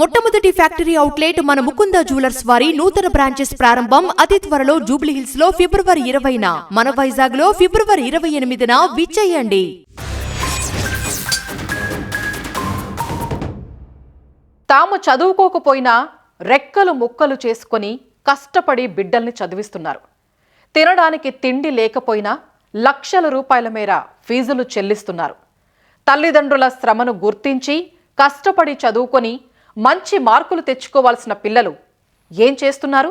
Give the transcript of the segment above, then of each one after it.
మొట్టమొదటి factory outlet మన Mukunda jewellers వారి నూతన బ్రాంచెస్ ప్రారంభం అతి త్వరలో జూబ్లీహిల్స్ లో ఫిబ్రవరి 20న, మన వైజాగ్ లో ఫిబ్రవరి 28న విచ్చేయండి. తాము చదువుకోకపోయినా రెక్కలు ముక్కలు చేసుకుని కష్టపడి బిడ్డల్ని చదివిస్తున్నారు. తినడానికి తిండి లేకపోయినా లక్షల రూపాయల మేర ఫీజులు చెల్లిస్తున్నారు. తల్లిదండ్రుల శ్రమను గుర్తించి కష్టపడి చదువుకొని మంచి మార్కులు తెచ్చుకోవాల్సిన పిల్లలు ఏం చేస్తున్నారు?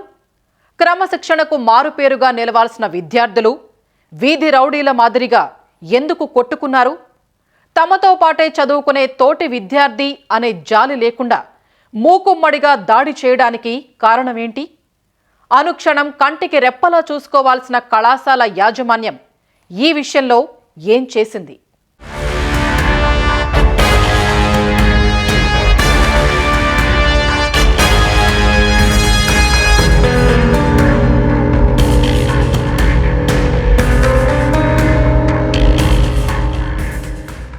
క్రమశిక్షణకు మారుపేరుగా నిలవాల్సిన విద్యార్థులు వీధి రౌడీల మాదిరిగా ఎందుకు కొట్టుకున్నారు? తమతో పాటే చదువుకునే తోటి విద్యార్థి అనే జాలి లేకుండా మూకుమ్మడిగా దాడి చేయడానికి కారణమేంటి? అనుక్షణం కంటికి రెప్పలా చూసుకోవాల్సిన కళాశాల యాజమాన్యం ఈ విషయంలో ఏం చేసింది?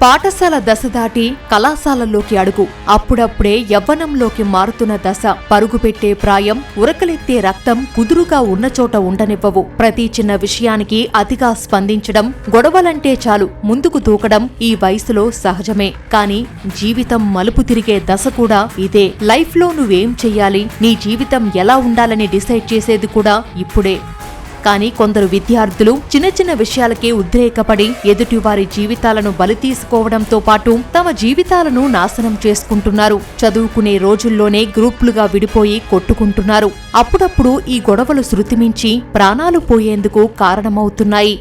పాఠశాల దశ దాటి కళాశాలల్లోకి అడుగు. అప్పుడప్పుడే యవ్వనంలోకి మారుతున్న దశ. పరుగుపెట్టే ప్రాయం, ఉరకలెత్తే రక్తం కుదురుగా ఉన్న చోట ఉండనివ్వవు. ప్రతి చిన్న విషయానికి అతిగా స్పందించడం, గొడవలంటే చాలు ముందుకు దూకడం ఈ వయసులో సహజమే. కానీ జీవితం మలుపు తిరిగే దశ కూడా ఇదే. లైఫ్లో నువ్వేం చెయ్యాలి, నీ జీవితం ఎలా ఉండాలని డిసైడ్ చేసేది కూడా ఇప్పుడే. కానీ కొందరు విద్యార్థులు చిన్న చిన్న విషయాలకే ఉద్రేకపడి ఎదుటివారి జీవితాలను బలి తీసుకోవడంతో పాటు తమ జీవితాలను నాశనం చేసుకుంటున్నారు. చదువుకునే రోజుల్లోనే గ్రూపులుగా విడిపోయి కొట్టుకుంటున్నారు. అప్పుడప్పుడు ఈ గొడవలు శృతిమించి ప్రాణాలు పోయేందుకు కారణమవుతున్నాయి.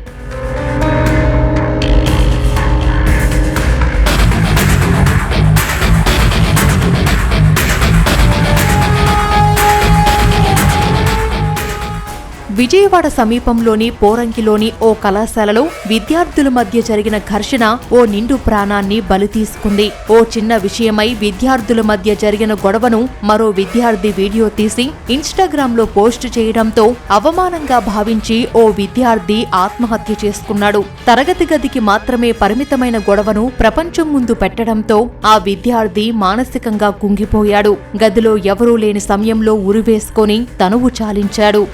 విజయవాడ సమీపంలోని పోరంకిలోని ఓ కళాశాలలో విద్యార్థుల మధ్య జరిగిన ఘర్షణ ఓ నిండు ప్రాణాన్ని బలి తీసుకుంది. ఓ చిన్న విషయమై విద్యార్థుల మధ్య జరిగిన గొడవను మరో విద్యార్థి వీడియో తీసి ఇన్స్టాగ్రామ్లో పోస్టు చేయడంతో అవమానంగా భావించి ఓ విద్యార్థి ఆత్మహత్య చేసుకున్నాడు. తరగతి గదికి మాత్రమే పరిమితమైన గొడవను ప్రపంచం ముందు పెట్టడంతో ఆ విద్యార్థి మానసికంగా కుంగిపోయాడు. గదిలో ఎవరూ లేని సమయంలో ఉరివేసుకొని తనువు చాలించాడు.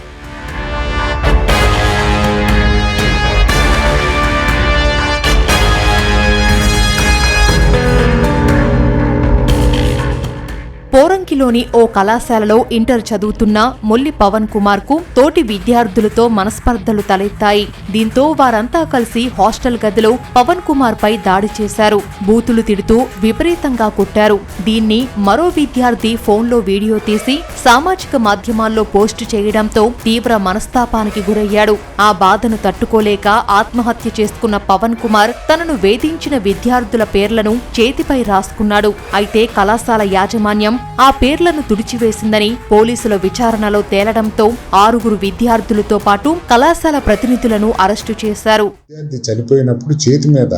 పోరంకిలోని ఓ కళాశాలలో ఇంటర్ చదువుతున్న మొల్లి పవన్ కుమార్ కు తోటి విద్యార్థులతో మనస్పర్ధలు తలెత్తాయి. దీంతో వారంతా కలిసి హాస్టల్ గదిలో పవన్ కుమార్ పై దాడి చేశారు. బూతులు తిడుతూ విపరీతంగా కొట్టారు. దీన్ని మరో విద్యార్థి ఫోన్లో వీడియో తీసి సామాజిక మాధ్యమాల్లో పోస్టు చేయడంతో తీవ్ర మనస్తాపానికి గురయ్యాడు. ఆ బాధను తట్టుకోలేక ఆత్మహత్య చేసుకున్న పవన్ కుమార్ తనను వేధించిన విద్యార్థుల పేర్లను చేతిపై రాసుకున్నాడు. అయితే కళాశాల యాజమాన్యం ఆ పేర్లను తుడిచివేసిందని పోలీసుల విచారణలో తేలడంతో 6 విద్యార్థులతో పాటు కళాశాల ప్రతినిధులను అరెస్టు చేశారు. విద్యార్థి చనిపోయినప్పుడు చేతి మీద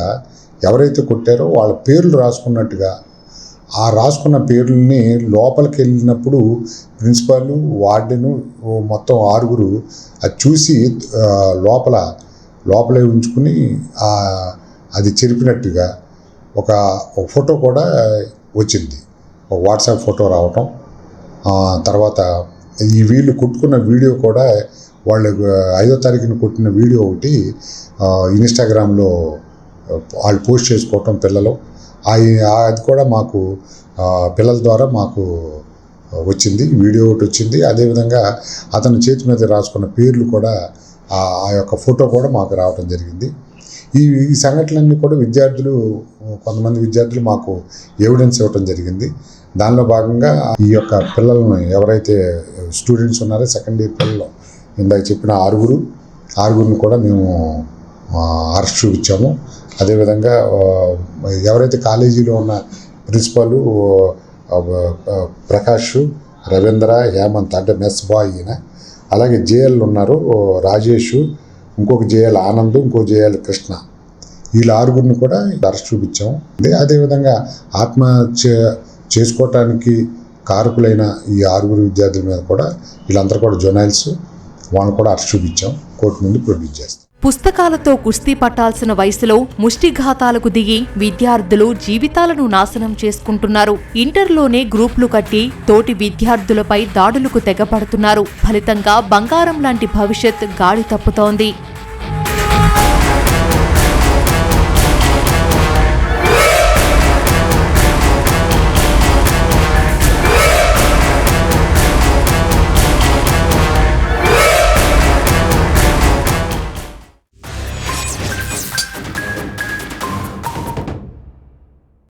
ఎవరైతే కొట్టారో వాళ్ళ పేర్లు రాసుకున్నట్టుగా ఆ రాసుకున్న పేర్లని లోపలికి వెళ్ళినప్పుడు ప్రిన్సిపాల్, వార్డెను మొత్తం 6 అది చూసి లోపలే ఉంచుకుని అది చెరిపినట్టుగా ఒక ఫోటో కూడా వచ్చింది. ఒక వాట్సాప్ ఫోటో రావటం, తర్వాత ఈ వీళ్ళు కొట్టుకున్న వీడియో కూడా వాళ్ళు 5వ తారీఖున కొట్టిన వీడియో ఒకటి ఇన్స్టాగ్రామ్లో వాళ్ళు పోస్ట్ చేసుకోవటం పిల్లలు. అది కూడా మాకు పిల్లల ద్వారా మాకు వచ్చింది, వీడియో ఒకటి వచ్చింది. అదేవిధంగా అతని చేతి మీద రాసుకున్న పేర్లు కూడా ఆ యొక్క ఫోటో కూడా మాకు రావటం జరిగింది. ఈ సంఘటనలన్నీ కూడా కొంతమంది విద్యార్థులు మాకు ఎవిడెన్స్ ఇవ్వటం జరిగింది. దానిలో భాగంగా ఈ యొక్క పిల్లలను ఎవరైతే స్టూడెంట్స్ ఉన్నారో సెకండ్ ఇయర్ పిల్లలు ఇందాక చెప్పిన 6 కూడా మేము అరెస్ట్ చూపించాము. అదేవిధంగా ఎవరైతే కాలేజీలో ఉన్న ప్రిన్సిపాల్ ప్రకాష్, రవీంద్ర, హేమంత్ అంటే మెస్ బాయ్ ఈయన, అలాగే జేఎల్ ఉన్నారు రాజేష్, ఇంకొక జేఎల్ ఆనంద్, ఇంకో జేఎల్ కృష్ణ, వీళ్ళ 6 కూడా అరెస్ట్ చూపించాము. అదేవిధంగా ఆత్మహత్య చేసుకోవటానికి కారకులైన ఈ 6 విద్యార్థుల మీద కూడా వీళ్ళందరూ కూడా జొనైల్స్, వాళ్ళని కూడా అరెస్ట్ చూపించాం, కోర్టు ముందు ప్రొడ్యూస్ చేస్తాం. పుస్తకాలతో కుస్తీ పట్టాల్సిన వయసులో ముష్టిఘాతాలకు దిగి విద్యార్థులు జీవితాలను నాశనం చేసుకుంటున్నారు. ఇంటర్లోనే గ్రూపులు కట్టి తోటి విద్యార్థులపై దాడులకు తెగపడుతున్నారు. ఫలితంగా బంగారం లాంటి భవిష్యత్ గాడి తప్పుతోంది.